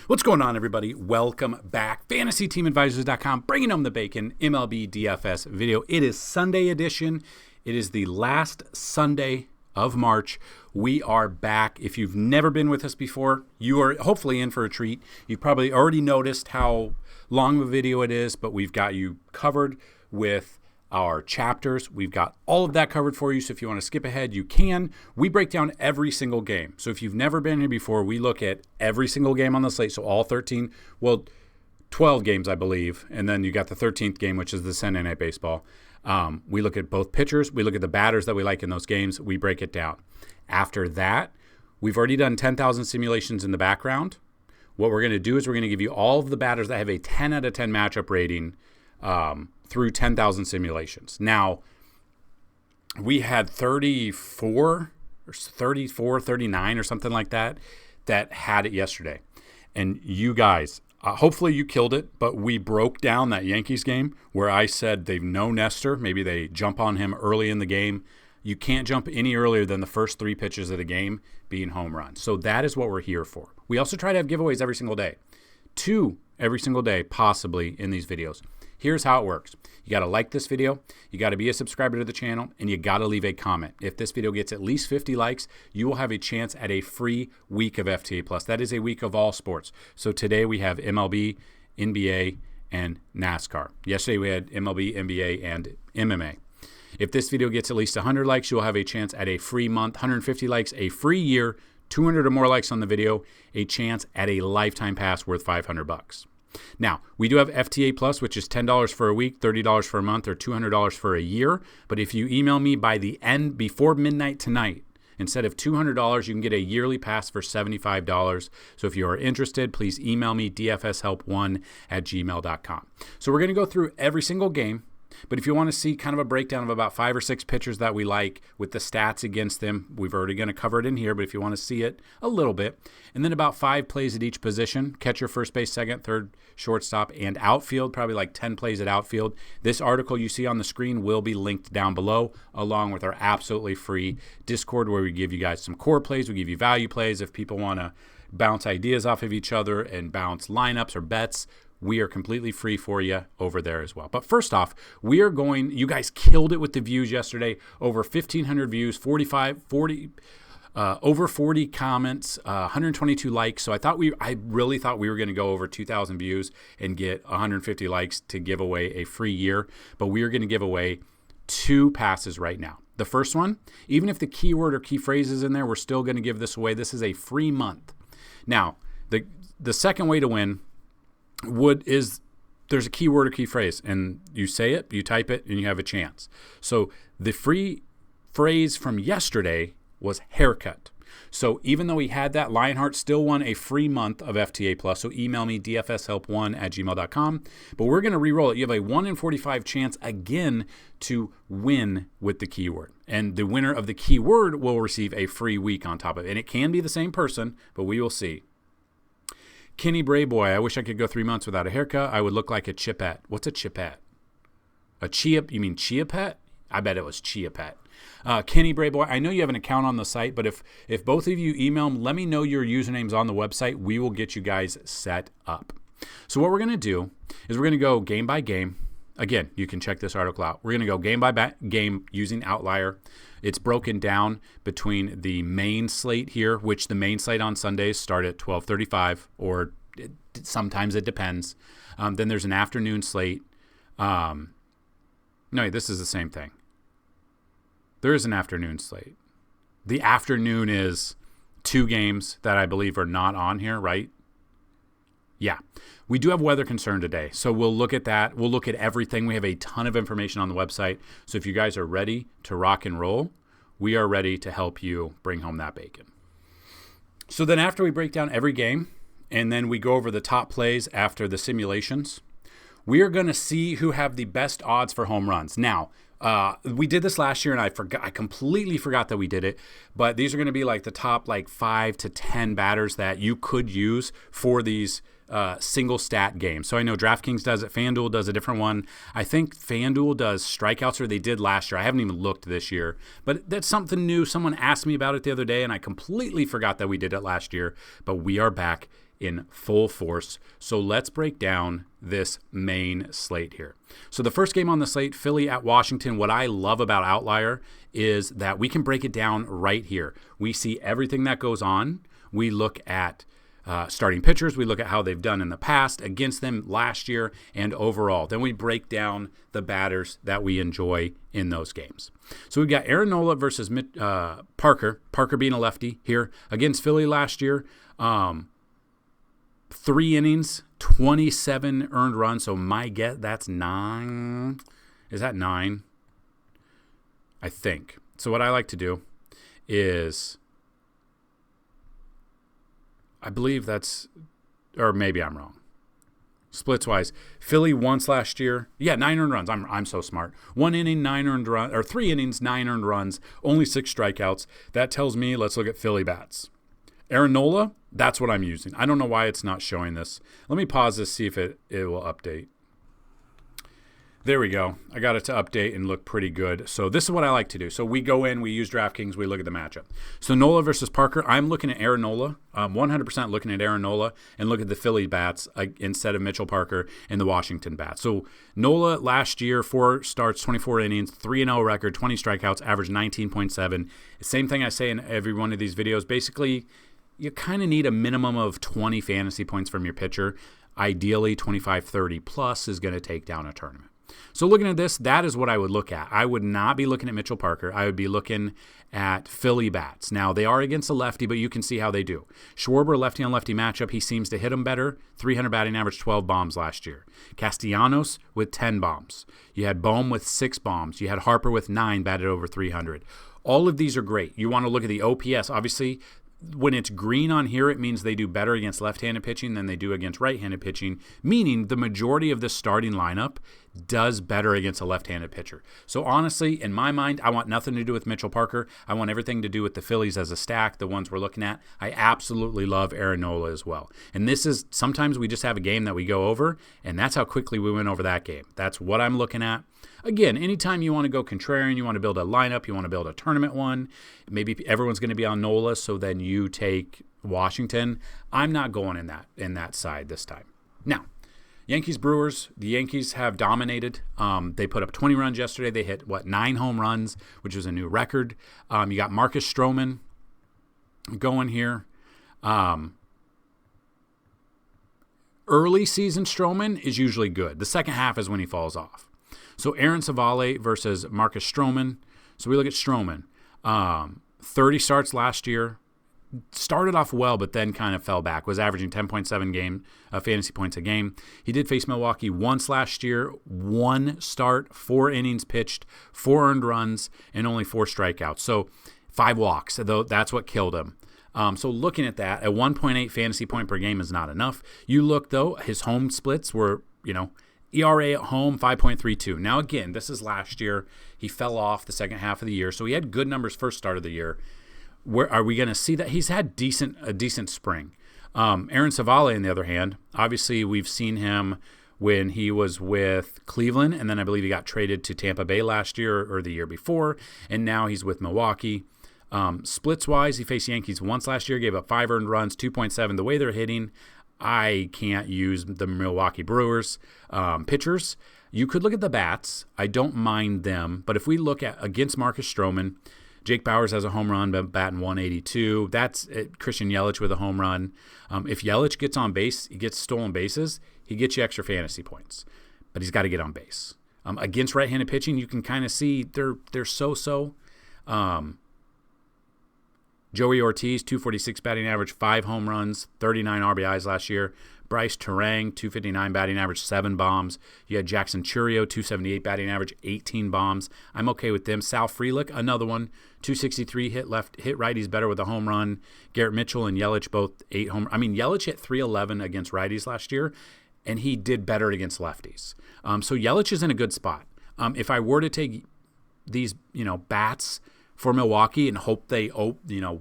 What's going on, everybody? Welcome back. FantasyTeamAdvisors.com, bringing home the bacon, MLB DFS video. It is Sunday edition. It is the last Sunday of March. We are back. If you've never been with us before, you are hopefully in for a treat. You've probably already noticed how long of a video it is, but we've got you covered with our chapters. We've got all of that covered for you, so if you want to skip ahead, you can. We break down every single game. So if you've never been here before, we look at every single game on the slate, so all 12 games, I believe, and then you got the 13th game, which is the Sunday Night Baseball. We look at both pitchers. We look at the batters that we like in those games. We break it down. After that, we've already done 10,000 simulations in the background. What we're going to do is we're going to give you all of the batters that have a 10 out of 10 matchup rating through 10,000 simulations. Now, we had 39 or something like that had it yesterday. And you guys, hopefully you killed it, but we broke down that Yankees game where I said they've no Nestor. Maybe they jump on him early in the game. You can't jump any earlier than the first 3 pitches of the game being home runs. So that is what we're here for. We also try to have giveaways every single day. 2 every single day, possibly, in these videos. Here's how it works. You got to like this video, you got to be a subscriber to the channel, and you got to leave a comment. If this video gets at least 50 likes, you will have a chance at a free week of FTA+. That is a week of all sports. So today we have MLB, NBA, and NASCAR. Yesterday we had MLB, NBA, and MMA. If this video gets at least 100 likes, you'll have a chance at a free month, 150 likes, a free year, 200 or more likes on the video, a chance at a lifetime pass worth $500. Now, we do have FTA Plus, which is $10 for a week, $30 for a month, or $200 for a year. But if you email me by the end, before midnight tonight, instead of $200, you can get a yearly pass for $75. So if you are interested, please email me, dfshelp1@gmail.com. So we're going to go through every single game. But if you want to see kind of a breakdown of about 5 or 6 pitchers that we like with the stats against them, we've already going to cover it in here, but if you want to see it a little bit, and then about 5 plays at each position, catcher, first base, second, third, shortstop, and outfield, probably like 10 plays at outfield. This article you see on the screen will be linked down below, along with our absolutely free Discord where we give you guys some core plays, we give you value plays. If people want to bounce ideas off of each other and bounce lineups or bets, we are completely free for you over there as well. But first off, you guys killed it with the views yesterday. Over 1,500 views, over 40 comments, 122 likes. So I really thought we were going to go over 2,000 views and get 150 likes to give away a free year. But we are going to give away 2 passes right now. The first one, even if the keyword or key phrase is in there, we're still going to give this away. This is a free month. Now, the second way to win there's a keyword or key phrase, and you say it, you type it, and you have a chance. So the free phrase from yesterday was haircut. So even though he had that, Lionheart still won a free month of FTA Plus. So email me, dfshelp1@gmail.com. But we're going to re-roll it. You have a 1 in 45 chance again to win with the keyword. And the winner of the keyword will receive a free week on top of it. And it can be the same person, but we will see. Kenny Brayboy, I wish I could go 3 months without a haircut. I would look like a chipette. What's a chipette? You mean chia pet? I bet it was chia pet. Kenny Brayboy, I know you have an account on the site, but if both of you email them, let me know your usernames on the website. We will get you guys set up. So what we're going to do is we're going to go game by game. Again, you can check this article out. We're going to go game by game using Outlier. It's broken down between the main slate here, which the main slate on Sundays start at 12:35, or sometimes it depends. Then there's an afternoon slate. No, this is the same thing. There is an afternoon slate. The afternoon is 2 games that I believe are not on here, right? Yeah. We do have weather concern today, so we'll look at that. We'll look at everything. We have a ton of information on the website. So if you guys are ready to rock and roll, we are ready to help you bring home that bacon. So then after we break down every game, and then we go over the top plays after the simulations, we are going to see who have the best odds for home runs. Now, we did this last year, and I completely forgot that we did it. But these are going to be like the top 5 to 10 batters that you could use for these single stat games. So I know DraftKings does it. Fanduel does a different one. I think Fanduel does strikeouts, or they did last year. I haven't even looked this year. But that's something new. Someone asked me about it the other day, and I completely forgot that we did it last year. But we are back in full force. So let's break down this main slate here. So the first game on the slate, Philly at Washington. What I love about Outlier is that we can break it down right here. We see everything that goes on. We look at starting pitchers. We look at how they've done in the past against them last year and overall. Then we break down the batters that we enjoy in those games. So we've got Aaron Nola versus Parker. Parker being a lefty here against Philly last year. 3 innings, 27 earned runs. So my guess, that's 9. Is that 9? I think. So what I like to do is, I believe that's, or maybe I'm wrong. Splits wise, Philly once last year. Yeah, 9 earned runs. I'm so smart. 1 inning, 9 earned runs, or 3 innings, 9 earned runs, only 6 strikeouts. That tells me, let's look at Philly bats. Aaron Nola, that's what I'm using. I don't know why it's not showing this. Let me pause this, see if it will update. There we go. I got it to update and look pretty good. So this is what I like to do. So we go in, we use DraftKings, we look at the matchup. So Nola versus Parker, I'm looking at Aaron Nola. 100% looking at Aaron Nola and look at the Philly bats instead of Mitchell Parker and the Washington bats. So Nola last year, 4 starts, 24 innings, 3-0 record, 20 strikeouts, average 19.7. Same thing I say in every one of these videos. Basically, you kind of need a minimum of 20 fantasy points from your pitcher. Ideally, 25, 30 plus is going to take down a tournament. So looking at this, that is what I would look at. I would not be looking at Mitchell Parker. I would be looking at Philly bats. Now, they are against a lefty, but you can see how they do. Schwarber, lefty-on-lefty matchup, he seems to hit them better. 300 batting average, 12 bombs last year. Castellanos with 10 bombs. You had Bohm with 6 bombs. You had Harper with 9, batted over 300. All of these are great. You want to look at the OPS. Obviously, when it's green on here, it means they do better against left-handed pitching than they do against right-handed pitching, meaning the majority of this starting lineup does better against a left-handed pitcher. So honestly, in my mind, I want nothing to do with Mitchell Parker. I want everything to do with the Phillies as a stack, the ones we're looking at. I absolutely love Aaron Nola as well. And this is, sometimes we just have a game that we go over, and that's how quickly we went over that game. That's what I'm looking at. Again, anytime you want to go contrarian, you want to build a lineup, you want to build a tournament one, maybe everyone's going to be on Nola, so then you take Washington. I'm not going in that side this time. Now, Yankees-Brewers, the Yankees have dominated. They put up 20 runs yesterday. They hit, 9 home runs, which was a new record. You got Marcus Stroman going here. Early season Stroman is usually good. The second half is when he falls off. So Aaron Savale versus Marcus Stroman. So we look at Stroman. 30 starts last year. Started off well, but then kind of fell back. Was averaging 10.7 fantasy points a game. He did face Milwaukee once last year. 1 start, 4 innings pitched, 4 earned runs, and only 4 strikeouts. So 5 walks. Though that's what killed him. So looking at that, a 1.8 fantasy point per game is not enough. You look, though, his home splits were, ERA at home, 5.32. Now, again, this is last year. He fell off the second half of the year, so he had good numbers first start of the year. Where are we going to see that? He's had a decent spring. Aaron Savale, on the other hand, obviously we've seen him when he was with Cleveland, and then I believe he got traded to Tampa Bay last year or the year before, and now he's with Milwaukee. Splits-wise, he faced Yankees once last year, gave up 5 earned runs, 2.7. The way they're hitting, I can't use the Milwaukee Brewers pitchers. You could look at the bats. I don't mind them. But if we look at against Marcus Stroman, Jake Bauers has a home run, batting 182. That's it. Christian Yelich with a home run. If Yelich gets on base, he gets stolen bases, he gets you extra fantasy points. But he's got to get on base. Against right-handed pitching, you can kind of see they're so-so. Joey Ortiz, 246 batting average, 5 home runs, 39 RBIs last year. Bryce Terang, 259 batting average, 7 bombs. You had Jackson Churio, 278 batting average, 18 bombs. I'm okay with them. Sal Frelick, another one, 263 hit righties better with a home run. Garrett Mitchell and Yelich both 8 home. Yelich hit 311 against righties last year, and he did better against lefties. So Yelich is in a good spot. If I were to take these, bats for Milwaukee and hope they,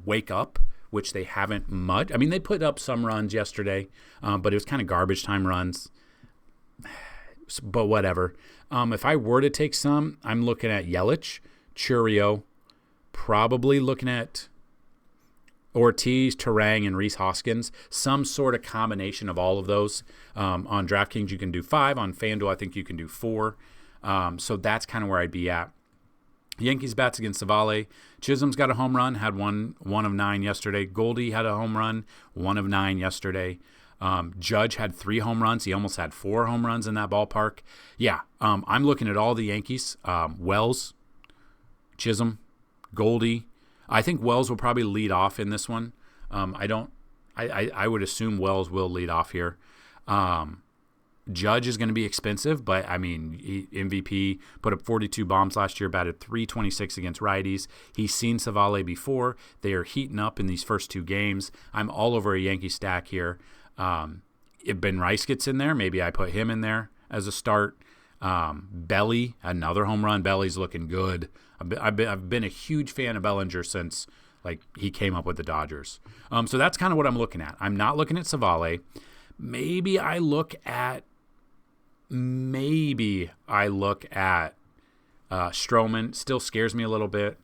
wake up, which they haven't much. They put up some runs yesterday, but it was kind of garbage time runs. But whatever. If I were to take some, I'm looking at Yelich, Churio, probably looking at Ortiz, Terang, and Rhys Hoskins. Some sort of combination of all of those. On DraftKings, you can do 5. On Fanduel, I think you can do 4. So that's kind of where I'd be at. Yankees bats against Savale. Chisholm's got a home run, had one of 9 yesterday. Goldie had a home run, 1 of 9 yesterday. Judge had 3 home runs. He almost had 4 home runs in that ballpark. Yeah, I'm looking at all the Yankees. Wells, Chisholm, Goldie. I think Wells will probably lead off in this one. I would assume Wells will lead off here. Judge is going to be expensive, but, I mean, MVP, put up 42 bombs last year, batted .326 against righties. He's seen Savale before. They are heating up in these first 2 games. I'm all over a Yankee stack here. If Ben Rice gets in there, maybe I put him in there as a start. Belly, another home run. Belly's looking good. I've been a huge fan of Bellinger since he came up with the Dodgers. So that's kind of what I'm looking at. I'm not looking at Savale. Maybe I look at Stroman. Still scares me a little bit.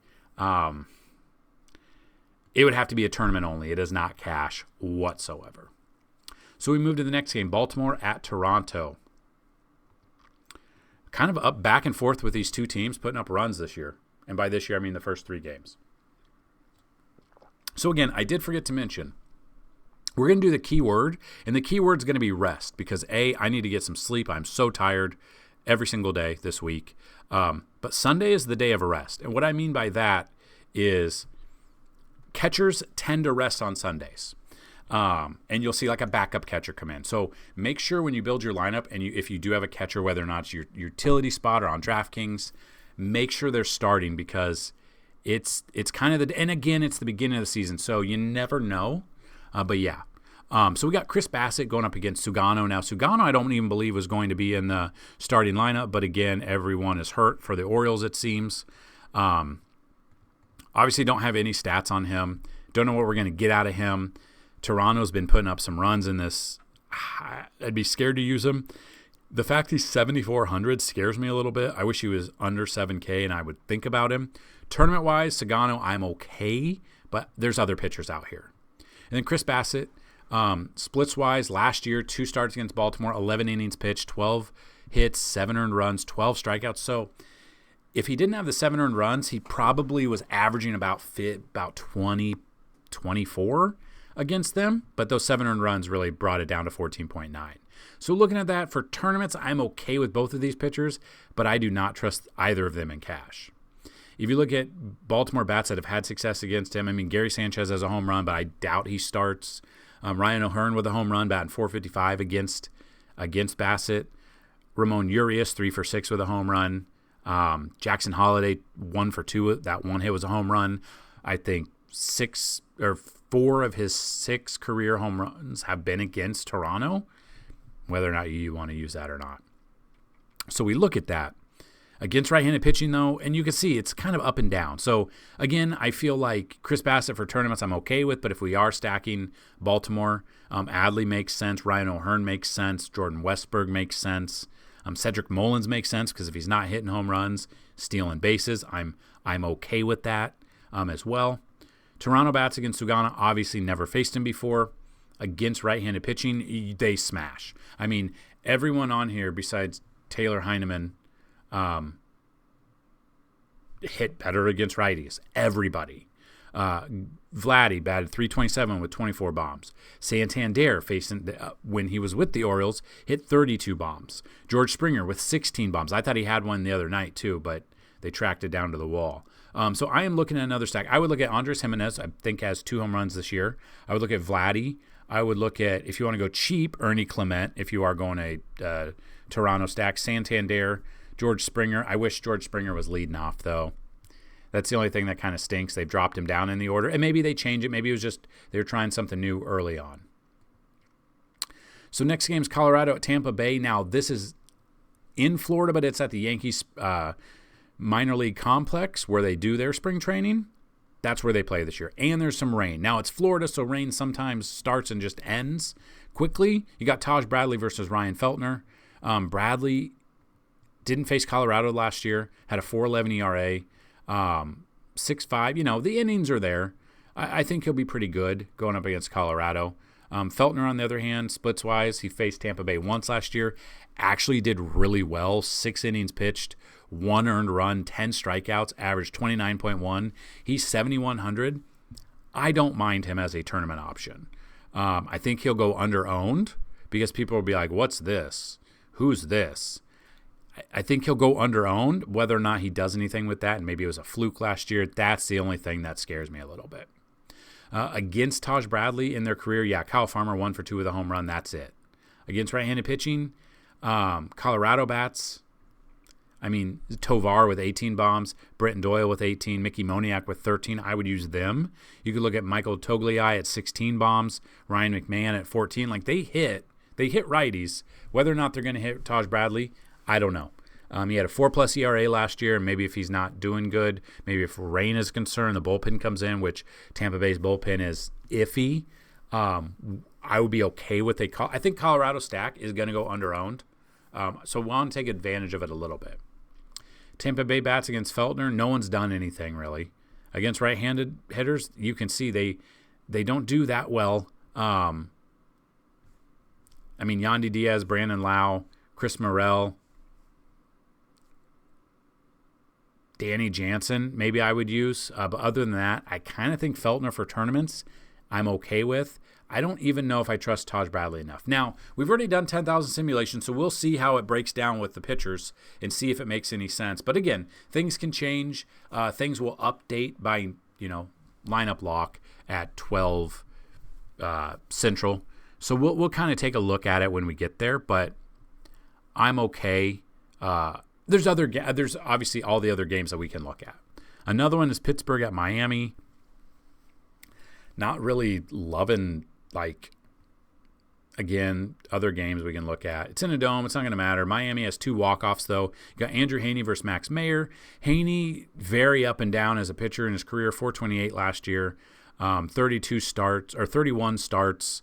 It would have to be a tournament only. It is not cash whatsoever. So we move to the next game, Baltimore at Toronto. Kind of up back and forth with these two teams putting up runs this year. And by this year, I mean the first 3 games. So again, I did forget to mention, we're going to do the keyword, and the keyword is going to be rest because, A, I need to get some sleep. I'm so tired every single day this week. But Sunday is the day of a rest. And what I mean by that is catchers tend to rest on Sundays. And you'll see a backup catcher come in. So make sure when you build your lineup, and if you do have a catcher, whether or not it's your utility spot or on DraftKings, make sure they're starting because it's kind of and again, it's the beginning of the season, so you never know. But yeah. So we got Chris Bassett going up against Sugano. Now, Sugano I don't even believe was going to be in the starting lineup, but again, everyone is hurt for the Orioles, it seems. Obviously don't have any stats on him. Don't know what we're going to get out of him. Toronto's been putting up some runs in this. I'd be scared to use him. The fact he's 7,400 scares me a little bit. I wish he was under 7K and I would think about him. Tournament-wise, Sugano, I'm okay, but there's other pitchers out here. And then Chris Bassett, splits-wise, last year, 2 starts against Baltimore, 11 innings pitched, 12 hits, 7 earned runs, 12 strikeouts. So if he didn't have the 7 earned runs, he probably was averaging about 20, 24 against them. But those 7 earned runs really brought it down to 14.9. So looking at that, for tournaments, I'm okay with both of these pitchers, but I do not trust either of them in cash. If you look at Baltimore bats that have had success against him, I mean, Gary Sanchez has a home run, but I doubt he starts. Ryan O'Hearn with a home run, batting .455 against Bassett. Ramon Urias, 3 for 6 with a home run. Jackson Holliday, 1 for 2. That one hit was a home run. I think 4 of his 6 career home runs have been against Toronto, whether or not you want to use that or not. So we look at that. Against right-handed pitching, though, and you can see it's kind of up and down. So, again, I feel like Chris Bassett for tournaments I'm okay with, but if we are stacking Baltimore, Adley makes sense, Ryan O'Hearn makes sense, Jordan Westberg makes sense, Cedric Mullins makes sense because if he's not hitting home runs, stealing bases, I'm okay with that as well. Toronto bats against Sugano, obviously never faced him before. Against right-handed pitching, they smash. I mean, everyone on here besides Taylor Heineman hit better against righties. Everybody. Vladdy batted .327 with 24 bombs. Santander, when he was with the Orioles, hit 32 bombs. George Springer with 16 bombs. I thought he had one the other night too, but they tracked it down to the wall. So I am looking at another stack. I would look at Andres Jimenez, I think has 2 home runs this year. I would look at Vladdy. I would look at, if you want to go cheap, Ernie Clement, if you are going a Toronto stack. Santander, George Springer. I wish George Springer was leading off, though. That's the only thing that kind of stinks. They've dropped him down in the order. And maybe they change it. Maybe it was just they were trying something new early on. So next game is Colorado at Tampa Bay. Now, this is in Florida, but it's at the Yankees minor league complex where they do their spring training. That's where they play this year. And there's some rain. Now, it's Florida, so rain sometimes starts and just ends quickly. You got Taj Bradley versus Ryan Feltner. Bradley didn't face Colorado last year, had a 4.11 ERA, 6.5. The innings are there. I think he'll be pretty good going up against Colorado. Feltner, on the other hand, splits-wise, he faced Tampa Bay once last year. Actually did really well. 6 innings pitched, 1 earned run, 10 strikeouts, averaged 29.1. He's 7,100. I don't mind him as a tournament option. I think he'll go under-owned because people will be like, what's this? Who's this? I think he'll go under-owned. Whether or not he does anything with that, and maybe it was a fluke last year, that's the only thing that scares me a little bit. Against Taj Bradley in their career, Kyle Farmer 1 for 2 with a home run. That's it. Against right-handed pitching, Colorado bats, Tovar with 18 bombs, Britton Doyle with 18, Mickey Moniak with 13. I would use them. You could look at Michael Togliai at 16 bombs, Ryan McMahon at 14. They hit righties. Whether or not they're going to hit Taj Bradley, I don't know. He had a 4+ ERA last year, and maybe if he's not doing good, maybe if rain is concerned, the bullpen comes in, which Tampa Bay's bullpen is iffy. I would be okay with I think Colorado stack is going to go under-owned, so we'll want to take advantage of it a little bit. Tampa Bay bats against Feltner, no one's done anything really. Against right-handed hitters, you can see they don't do that well. Yandy Diaz, Brandon Lau, Chris Morel, Danny Jansen, maybe I would use. But other than that, I kind of think Feltner for tournaments I'm okay with. I don't even know if I trust Taj Bradley enough. Now, we've already done 10,000 simulations, so we'll see how it breaks down with the pitchers and see if it makes any sense. But again, things can change. Things will update by, lineup lock at 12 Central. So we'll kind of take a look at it when we get there, but I'm okay. There's obviously all the other games that we can look at. Another one is Pittsburgh at Miami. Not really loving, again, other games we can look at. It's in a dome. It's not going to matter. Miami has 2 walk-offs, though. You got Andrew Heaney versus Max Meyer. Heaney, very up and down as a pitcher in his career, 428 last year, 31 starts,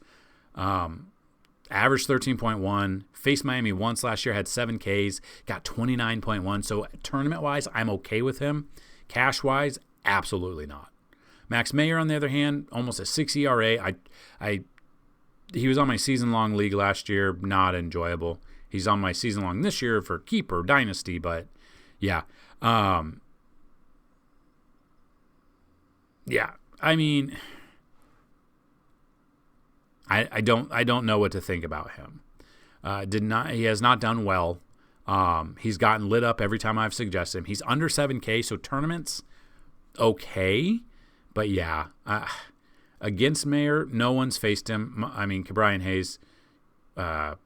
averaged 13.1, faced Miami once last year, had 7 Ks, got 29.1. So tournament-wise, I'm okay with him. Cash-wise, absolutely not. Max Meyer, on the other hand, almost a 6 ERA. He was on my season-long league last year, not enjoyable. He's on my season-long this year for keeper, dynasty, but yeah. I don't know what to think about him. He has not done well. He's gotten lit up every time I've suggested him. He's under 7K, so tournaments, okay. But yeah, against Mayer, no one's faced him. Cabrian Hayes, 0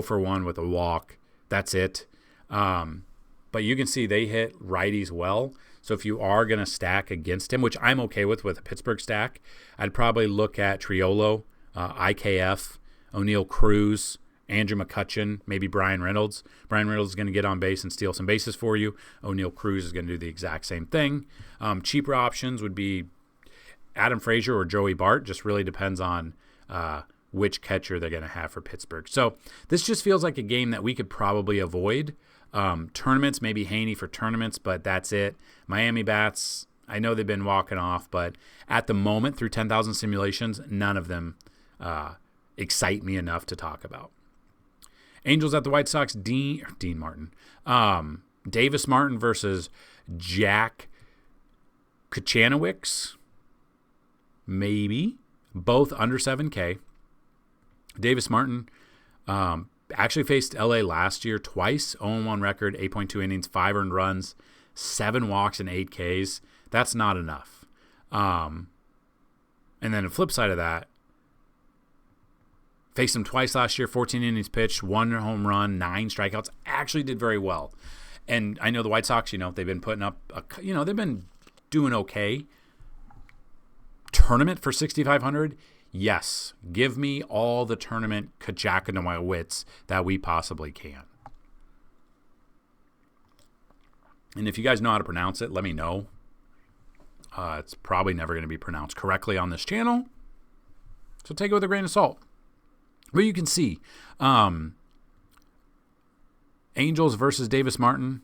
for 1 with a walk. That's it. But you can see they hit righties well. So if you are going to stack against him, which I'm okay with a Pittsburgh stack, I'd probably look at Triolo, IKF, O'Neill Cruz, Andrew McCutchen, maybe Brian Reynolds. Brian Reynolds is going to get on base and steal some bases for you. O'Neill Cruz is going to do the exact same thing. Cheaper options would be Adam Frazier or Joey Bart. Just really depends on which catcher they're going to have for Pittsburgh. So this just feels like a game that we could probably avoid. Tournaments, maybe Heaney for tournaments, but that's it. Miami bats, I know they've been walking off, but at the moment, through 10,000 simulations, none of them excite me enough to talk about. Angels at the White Sox, Dean Martin. Davis Martin versus Jack Kachanowicz, maybe. Both under 7K. Davis Martin actually faced LA last year twice, 0-1 record, 8.2 innings, 5 earned runs, 7 walks, and 8 Ks. That's not enough. And then the flip side of that, faced him twice last year, 14 innings pitched, 1 home run, 9 strikeouts. Actually did very well. And I know the White Sox, they've been putting up, they've been doing okay. Tournament for 6,500? Yes. Give me all the tournament Kajakanowitz that we possibly can. And if you guys know how to pronounce it, let me know. It's probably never going to be pronounced correctly on this channel. So take it with a grain of salt. But you can see Angels versus Davis Martin,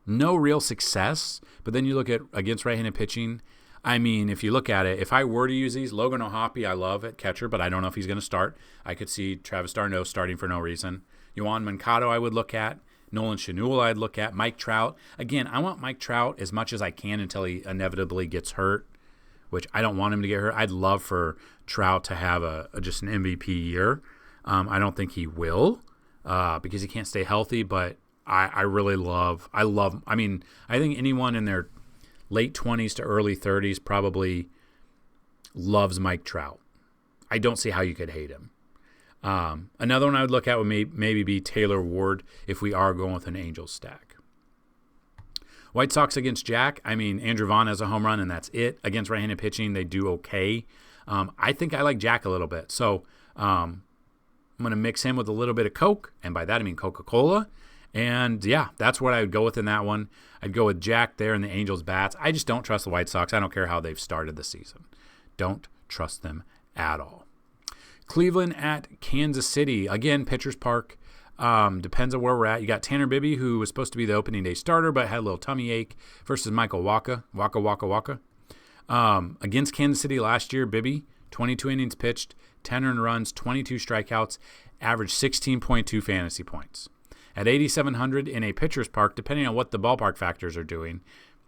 no real success. But then you look at against right-handed pitching, I mean, if you look at it, if I were to use these, Logan O'Hoppe, I love at catcher, but I don't know if he's going to start. I could see Travis d'Arnaud starting for no reason. Yohan Moncada I would look at. Nolan Schanuel I'd look at. Mike Trout. Again, I want Mike Trout as much as I can until he inevitably gets hurt, which I don't want him to get hurt. I'd love for Trout to have just an MVP year. I don't think he will because he can't stay healthy, but I think anyone in their late 20s to early 30s probably loves Mike Trout. I don't see how you could hate him. Another one I would look at would maybe be Taylor Ward if we are going with an Angels stack. White Sox against Jack. I mean, Andrew Vaughn has a home run, and that's it. Against right-handed pitching, they do okay. I think I like Jack a little bit. So I'm going to mix him with a little bit of Coke, and by that I mean Coca-Cola. And, yeah, that's what I would go with in that one. I'd go with Jack there and the Angels bats. I just don't trust the White Sox. I don't care how they've started the season. Don't trust them at all. Cleveland at Kansas City. Again, Pitchers Park. Depends on where we're at. You got Tanner Bibby, who was supposed to be the opening day starter, but had a little tummy ache, versus Michael Wacha. Against Kansas City last year, Bibby, 22 innings pitched, 10 earned runs, 22 strikeouts, averaged 16.2 fantasy points. At 8,700 in a Pitchers Park, depending on what the ballpark factors are doing,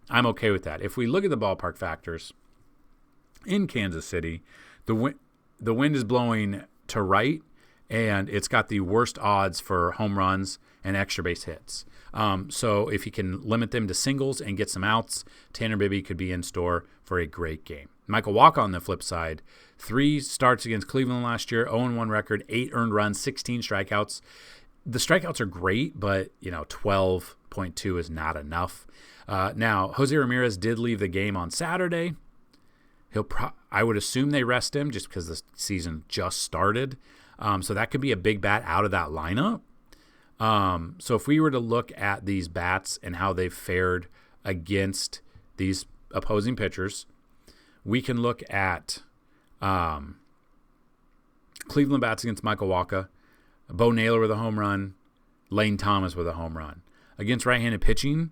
I'm okay with that. If we look at the ballpark factors in Kansas City, the wind is blowing to right, and it's got the worst odds for home runs and extra base hits. So if you can limit them to singles and get some outs, Tanner Bibby could be in store for a great game. Michael Wacha on the flip side, 3 starts against Cleveland last year, 0-1 record, 8 earned runs, 16 strikeouts. The strikeouts are great, but 12.2 is not enough. Now, Jose Ramirez did leave the game on Saturday. I would assume they rest him just because the season just started. So that could be a big bat out of that lineup. So if we were to look at these bats and how they've fared against these opposing pitchers, we can look at Cleveland bats against Michael Wacha, Bo Naylor with a home run, Lane Thomas with a home run. Against right-handed pitching,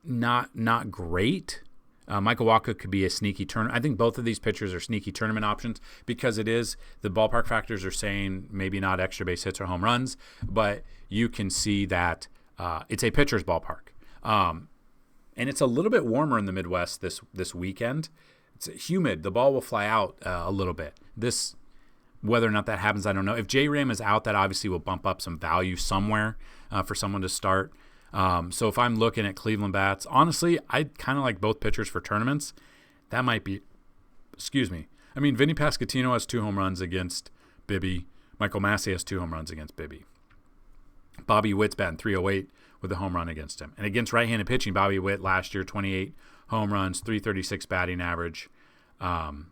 not great. Michael Wacha could be a sneaky tournament. I think both of these pitchers are sneaky tournament options because it is the ballpark factors are saying maybe not extra base hits or home runs, but you can see that it's a pitcher's ballpark. And it's a little bit warmer in the Midwest this weekend. It's humid. The ball will fly out a little bit. Whether or not that happens, I don't know. If J-Ram is out, that obviously will bump up some value somewhere for someone to start. So if I'm looking at Cleveland bats, honestly, I kind of like both pitchers for tournaments. That might be, I mean, Vinny Pasquantino has 2 home runs against Bibby. Michael Massey has 2 home runs against Bibby. Bobby Witt's batting .308 with a home run against him. And against right-handed pitching, Bobby Witt last year, 28 home runs, .336 batting average. You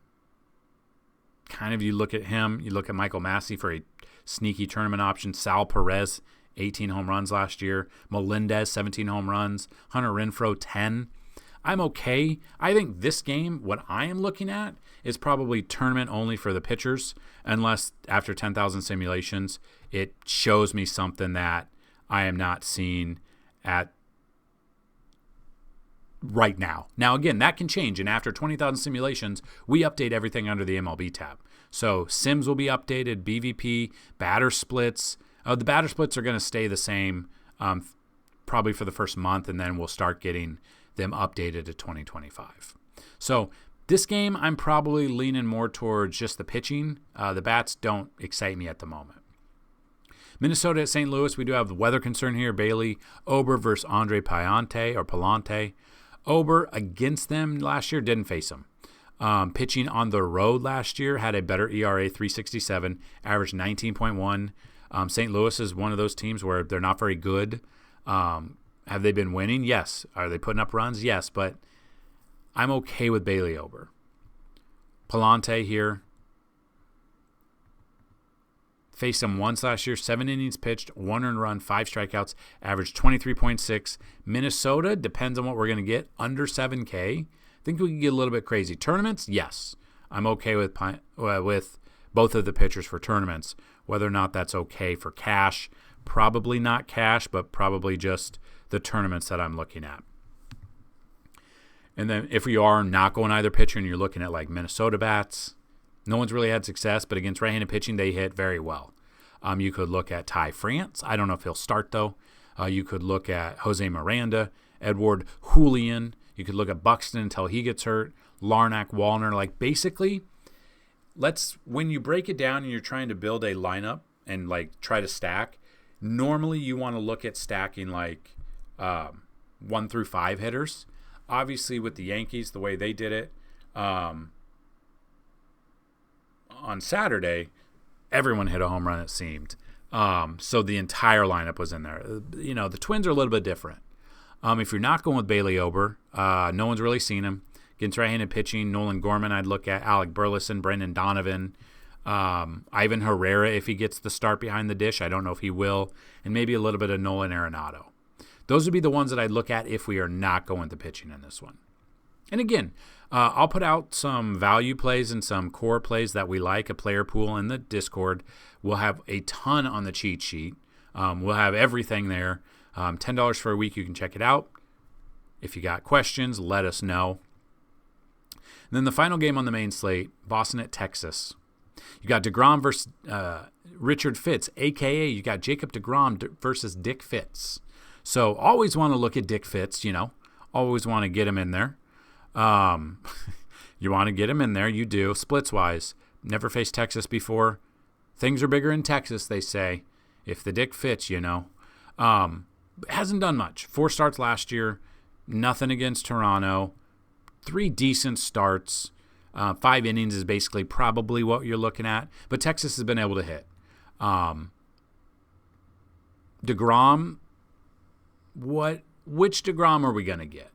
look at him, you look at Michael Massey for a sneaky tournament option. Sal Perez, 18 home runs last year. Melendez, 17 home runs. Hunter Renfroe, 10. I'm okay. I think this game, what I am looking at, is probably tournament only for the pitchers, unless after 10,000 simulations, it shows me something that I am not seeing at right now. Now, again, that can change, and after 20,000 simulations, we update everything under the MLB tab. So Sims will be updated, BVP, batter splits. The batter splits are going to stay the same probably for the first month, and then we'll start getting them updated to 2025. So this game, I'm probably leaning more towards just the pitching. The bats don't excite me at the moment. Minnesota at St. Louis, we do have the weather concern here. Bailey Ober versus Andre Palante. Ober against them last year, didn't face them. Pitching on the road last year, had a better ERA, 3.67, averaged 19.1. St. Louis is one of those teams where they're not very good. Have they been winning? Yes. Are they putting up runs? Yes, but I'm okay with Bailey Ober. Palante here. Faced him once last year, 7 innings pitched, 1 earned run, 5 strikeouts, averaged 23.6. Minnesota, depends on what we're going to get, under 7K. I think we can get a little bit crazy. Tournaments, yes. I'm okay with both of the pitchers for tournaments. Whether or not that's okay for cash, probably not cash, but probably just the tournaments that I'm looking at. And then if you are not going either pitcher and you're looking at like Minnesota bats, no one's really had success, but against right-handed pitching, they hit very well. You could look at Ty France. I don't know if he'll start, though. You could look at Jose Miranda, Edward Julian. You could look at Buxton until he gets hurt. Larnack, Wallner. Like, basically, when you break it down and you're trying to build a lineup and, like, try to stack, normally you want to look at stacking, like, 1 through 5 hitters. Obviously, with the Yankees, the way they did it on Saturday, everyone hit a home run, it seemed. So the entire lineup was in there. The Twins are a little bit different. If you're not going with Bailey Ober, no one's really seen him. Against right-handed pitching, Nolan Gorman, I'd look at Alec Burleson, Brendan Donovan, Ivan Herrera if he gets the start behind the dish. I don't know if he will. And maybe a little bit of Nolan Arenado. Those would be the ones that I'd look at if we are not going to pitching in this one. And again, I'll put out some value plays and some core plays that we like, a player pool in the Discord. We'll have a ton on the cheat sheet. We'll have everything there. $10 for a week. You can check it out. If you got questions, let us know. And then the final game on the main slate, Boston at Texas. You got DeGrom versus Richard Fitz, a.k.a. you got Jacob DeGrom versus Dick Fitz. So always want to look at Dick Fitz, always want to get him in there. You want to get him in there, you do. Splits-wise, never faced Texas before. Things are bigger in Texas, they say. If the Dick fits, hasn't done much. 4 starts last year, nothing against Toronto. 3 decent starts. 5 innings is basically probably what you're looking at. But Texas has been able to hit. DeGrom, which DeGrom are we going to get?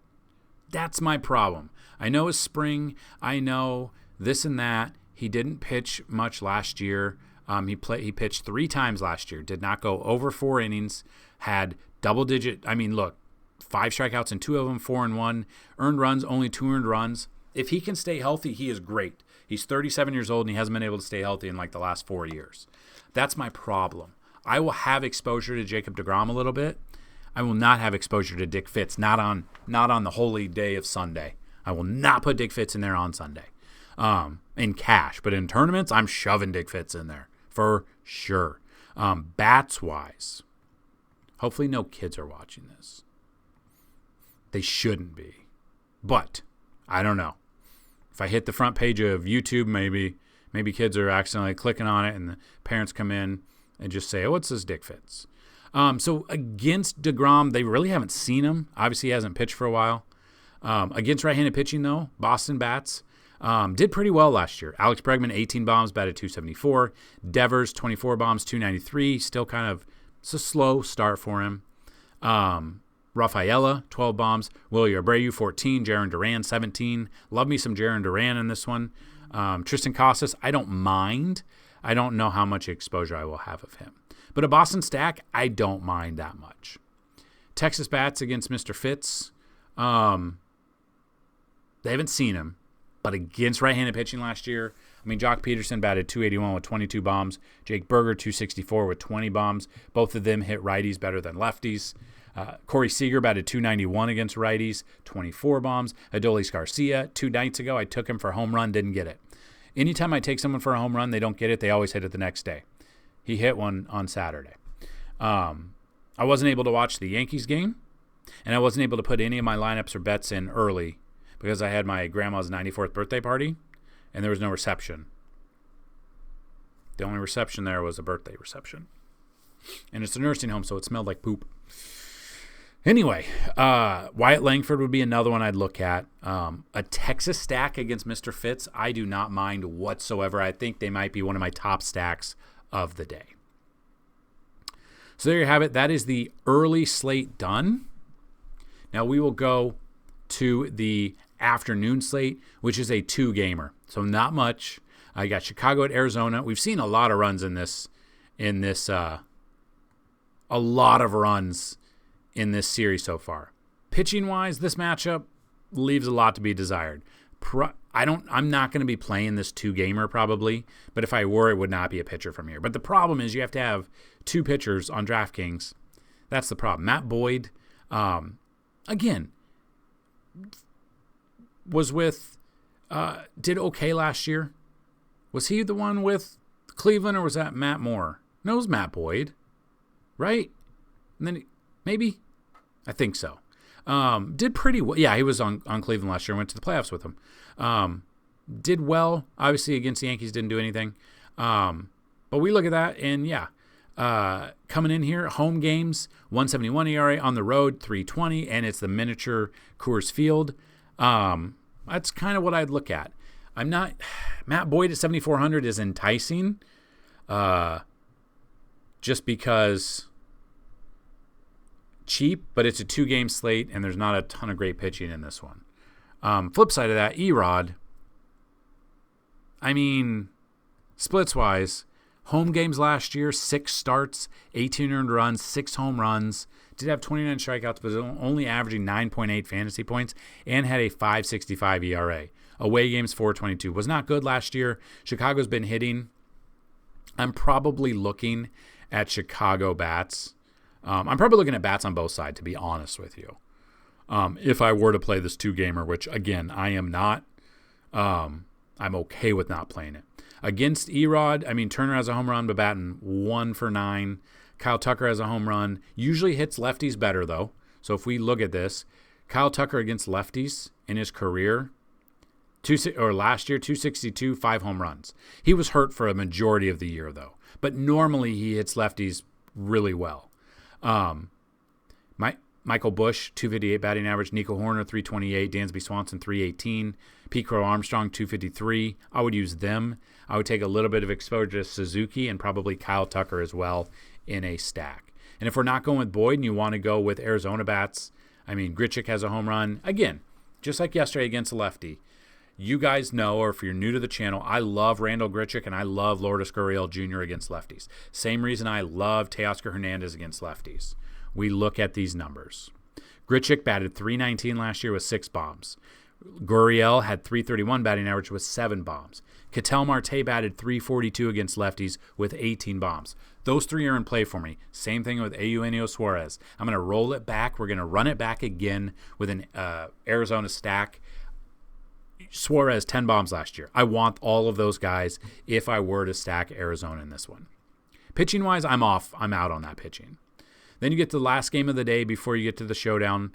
That's my problem. I know it's spring. I know this and that. He didn't pitch much last year. He pitched 3 times last year. Did not go over 4 innings. Had double-digit. 5 strikeouts and 2 of them 4-1. Earned runs, only 2 earned runs. If he can stay healthy, he is great. He's 37 years old and he hasn't been able to stay healthy in like the last 4 years. That's my problem. I will have exposure to Jacob DeGrom a little bit. I will not have exposure to Dick Fitz, not on the holy day of Sunday. I will not put Dick Fitz in there on Sunday in cash. But in tournaments, I'm shoving Dick Fitz in there for sure. Bats-wise, hopefully no kids are watching this. They shouldn't be. But I don't know. If I hit the front page of YouTube, maybe kids are accidentally clicking on it and the parents come in and just say, oh, what's this Dick Fitz? So against DeGrom, they really haven't seen him. Obviously, he hasn't pitched for a while. Against right-handed pitching, though, Boston bats did pretty well last year. Alex Bregman, 18 bombs, batted .274. Devers, 24 bombs, .293. Still it's a slow start for him. Rafaela, 12 bombs. Willie Abreu, 14. Jarren Duran, 17. Love me some Jarren Duran in this one. Tristan Casas, I don't mind. I don't know how much exposure I will have of him. But a Boston stack, I don't mind that much. Texas bats against Mr. Fitz. They haven't seen him. But against right-handed pitching last year, Jock Peterson batted .281 with 22 bombs. Jake Berger, .264 with 20 bombs. Both of them hit righties better than lefties. Corey Seager batted .291 against righties, 24 bombs. Adolis Garcia, 2 nights ago, I took him for a home run, didn't get it. Anytime I take someone for a home run, they don't get it. They always hit it the next day. He hit one on Saturday. I wasn't able to watch the Yankees game, and I wasn't able to put any of my lineups or bets in early because I had my grandma's 94th birthday party, and there was no reception. The only reception there was a birthday reception. And it's a nursing home, so it smelled like poop. Anyway, Wyatt Langford would be another one I'd look at. A Texas stack against Mr. Fitz, I do not mind whatsoever. I think they might be one of my top stacks of the day. So there you have it. That is the early slate done. Now we will go to the afternoon slate, which is a 2-gamer. So not much. I got Chicago at Arizona. We've seen a lot of runs in this a lot of runs in this series so far. Pitching wise, this matchup leaves a lot to be desired. I'm not going to be playing this 2-gamer probably, but if I were, it would not be a pitcher from here. But the problem is you have to have 2 pitchers on DraftKings. That's the problem. Matt Boyd, again, was with, did okay last year. Was he the one with Cleveland, or was that Matt Moore? No, it was Matt Boyd, right? And then maybe, I think so. Did pretty well. Yeah, he was on Cleveland last year. Went to the playoffs with him. Did well. Obviously against the Yankees, didn't do anything. But we look at that, and yeah, coming in here, home games, 171 ERA, on the road, 320, and it's the miniature Coors Field. That's kind of what I'd look at. Matt Boyd at 7,400 is enticing, just because cheap, but it's a 2-game slate, and there's not a ton of great pitching in this one. Flip side of that, Erod, I mean, splits-wise, home games last year, 6 starts, 18 earned runs, 6 home runs. Did have 29 strikeouts, but only averaging 9.8 fantasy points, and had a 5.65 ERA. Away games, 4.22. Was not good last year. Chicago's been hitting. I'm probably looking at Chicago bats. I'm probably looking at bats on both sides, to be honest with you. If I were to play this 2-gamer, which, again, I am not, I'm okay with not playing it. Against Erod, I mean, Turner has a home run, but batting 1 for 9. Kyle Tucker has a home run. Usually hits lefties better, though. So if we look at this, Kyle Tucker against lefties in his career, last year, 262, 5 home runs. He was hurt for a majority of the year, though. But normally he hits lefties really well. Michael Bush, 258 batting average. Nico Horner, 328. Dansby Swanson, 318. Pete Crow Armstrong, 253. I would use them. I would take a little bit of exposure to Suzuki and probably Kyle Tucker as well in a stack. And if we're not going with Boyd and you want to go with Arizona bats, I mean, Grichuk has a home run. Again, just like yesterday against a lefty. You guys know, or if you're new to the channel, I love Randall Grichuk and I love Lourdes Gurriel Jr. against lefties. Same reason I love Teoscar Hernandez against lefties. We look at these numbers. Grichuk batted 319 last year with 6 bombs. Gurriel had 331 batting average with 7 bombs. Ketel Marte batted 342 against lefties with 18 bombs. Those 3 are in play for me. Same thing with Eugenio Suarez. I'm going to roll it back. We're going to run it back again with an Arizona stack. Suarez, 10 bombs last year. I want all of those guys if I were to stack Arizona in this one. Pitching-wise, I'm off. I'm out on that pitching. Then you get to the last game of the day before you get to the showdown.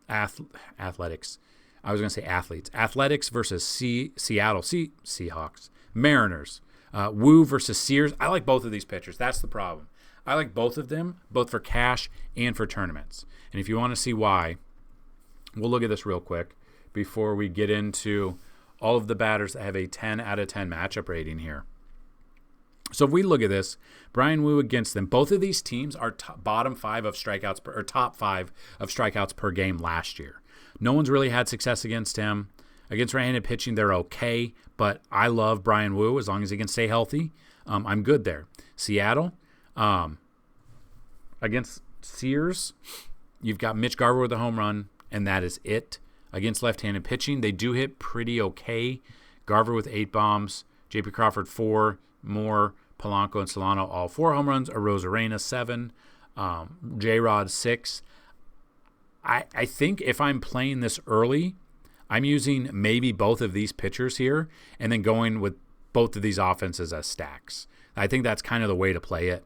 Athletics. I was going to say athletes. Athletics versus Seattle Seahawks. Mariners. Wu versus Sears. I like both of these pitchers. That's the problem. I like both of them, both for cash and for tournaments. And if you want to see why, we'll look at this real quick before we get into all of the batters that have a 10 out of 10 matchup rating here. So if we look at this, Brian Wu against them, both of these teams are bottom 5 of strikeouts or top 5 of strikeouts per game last year. No one's really had success against him. Against right-handed pitching, they're okay, but I love Brian Wu as long as he can stay healthy. I'm good there. Seattle, against Sears, you've got Mitch Garver with a home run, and that is it. Against left-handed pitching, they do hit pretty okay. Garver with 8 bombs, J.P. Crawford 4, Moore, Polanco, and Solano all 4 home runs. Arozarena 7, J-Rod 6. I think if I'm playing this early, I'm using maybe both of these pitchers here and then going with both of these offenses as stacks. I think that's kind of the way to play it.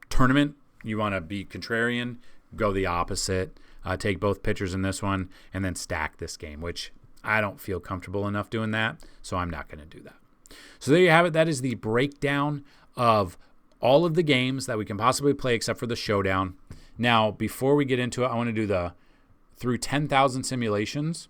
Tournament, you want to be contrarian, go the opposite. Take both pitchers in this one and then stack this game, which I don't feel comfortable enough doing that, so I'm not going to do that. So there you have it. That is the breakdown of all of the games that we can possibly play except for the showdown. Now, before we get into it, I want to do through 10,000 simulations,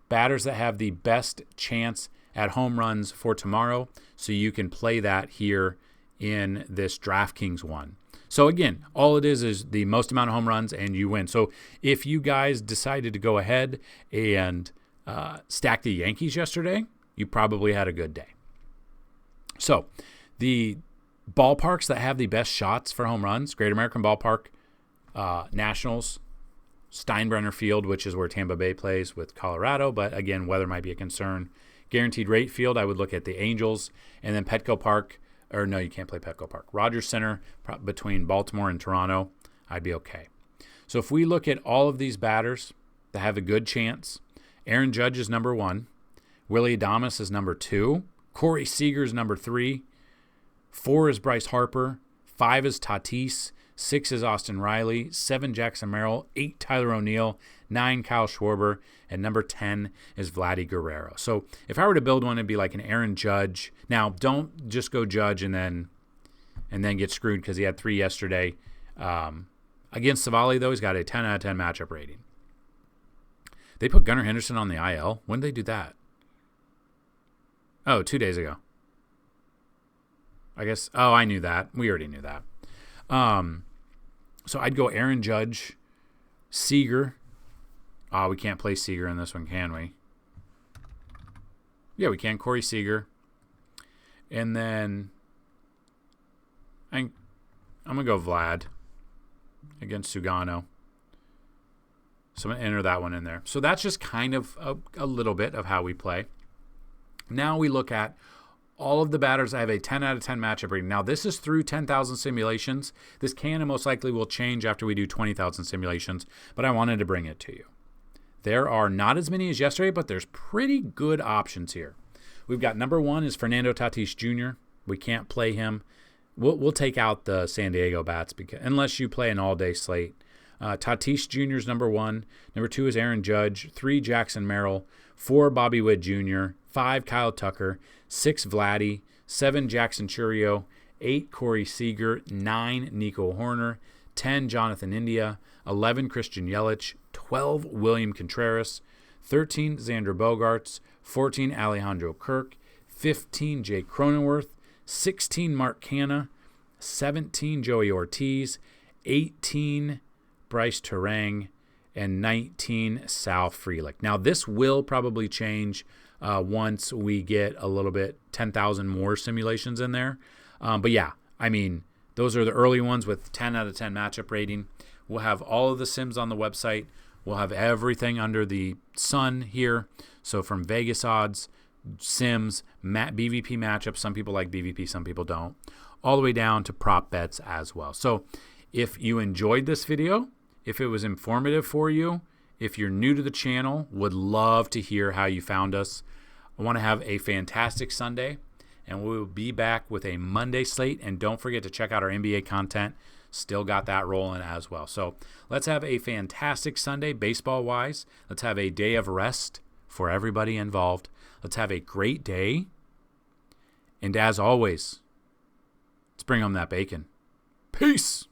batters that have the best chance at home runs for tomorrow, so you can play that here in this DraftKings one. So again, all it is the most amount of home runs and you win. So if you guys decided to go ahead and stack the Yankees yesterday, you probably had a good day. So the ballparks that have the best shots for home runs, Great American Ballpark, Nationals, Steinbrenner Field, which is where Tampa Bay plays with Colorado, but again, weather might be a concern. Guaranteed Rate Field, I would look at the Angels, and then Petco Park, or no, you can't play Petco Park. Rogers Center between Baltimore and Toronto, I'd be okay. So if we look at all of these batters that have a good chance. Aaron Judge is number 1. Willie Adames is number 2. Corey Seager is number 3. 4 is Bryce Harper. 5 is Tatis. 6 is Austin Riley. 7, Jackson Merrill. 8, Tyler O'Neill. 9, Kyle Schwarber. And number 10 is Vladdy Guerrero. So if I were to build one, it'd be like an Aaron Judge. Now, don't just go Judge and then get screwed because he had 3 yesterday. Against Savali, though, he's got a 10 out of 10 matchup rating. They put Gunnar Henderson on the IL. When did they do that? Oh, 2 days ago. I guess. Oh, I knew that. We already knew that. So I'd go Aaron Judge, Seager. We can't play Seager in this one, can we? Yeah, we can. Corey Seager. And then I'm going to go Vlad against Sugano. So I'm going to enter that one in there. So that's just kind of a little bit of how we play. Now we look at all of the batters. I have a 10 out of 10 matchup rating. Now this is through 10,000 simulations. This can and most likely will change after we do 20,000 simulations, but I wanted to bring it to you. There are not as many as yesterday, but there's pretty good options here. We've got number 1 is Fernando Tatis Jr. We can't play him. We'll take out the San Diego bats because unless you play an all-day slate. Tatis Jr. is number 1. Number 2 is Aaron Judge. 3, Jackson Merrill. 4, Bobby Witt Jr. 5, Kyle Tucker. 6, Vladdy. 7, Jackson Chourio. 8, Corey Seager. 9, Nico Horner. 10, Jonathan India. 11, Christian Yelich. 12, William Contreras. 13, Xander Bogaerts. 14, Alejandro Kirk. 15, Jake Cronenworth. 16, Mark Canha. 17, Joey Ortiz. 18, Bryce Terang. And 19, Sal Frelick. Now, this will probably change once we get a little bit 10,000 more simulations in there. But yeah, I mean, those are the early ones with 10 out of 10 matchup rating. We'll have all of the sims on the website. We'll have everything under the sun here. So from Vegas odds, sims, BVP matchups. Some people like BVP, some people don't. All the way down to prop bets as well. So if you enjoyed this video, if it was informative for you, if you're new to the channel, would love to hear how you found us. I want to have a fantastic Sunday, and we will be back with a Monday slate. And don't forget to check out our NBA content. Still got that rolling as well. So let's have a fantastic Sunday baseball-wise. Let's have a day of rest for everybody involved. Let's have a great day. And as always, let's bring home that bacon. Peace.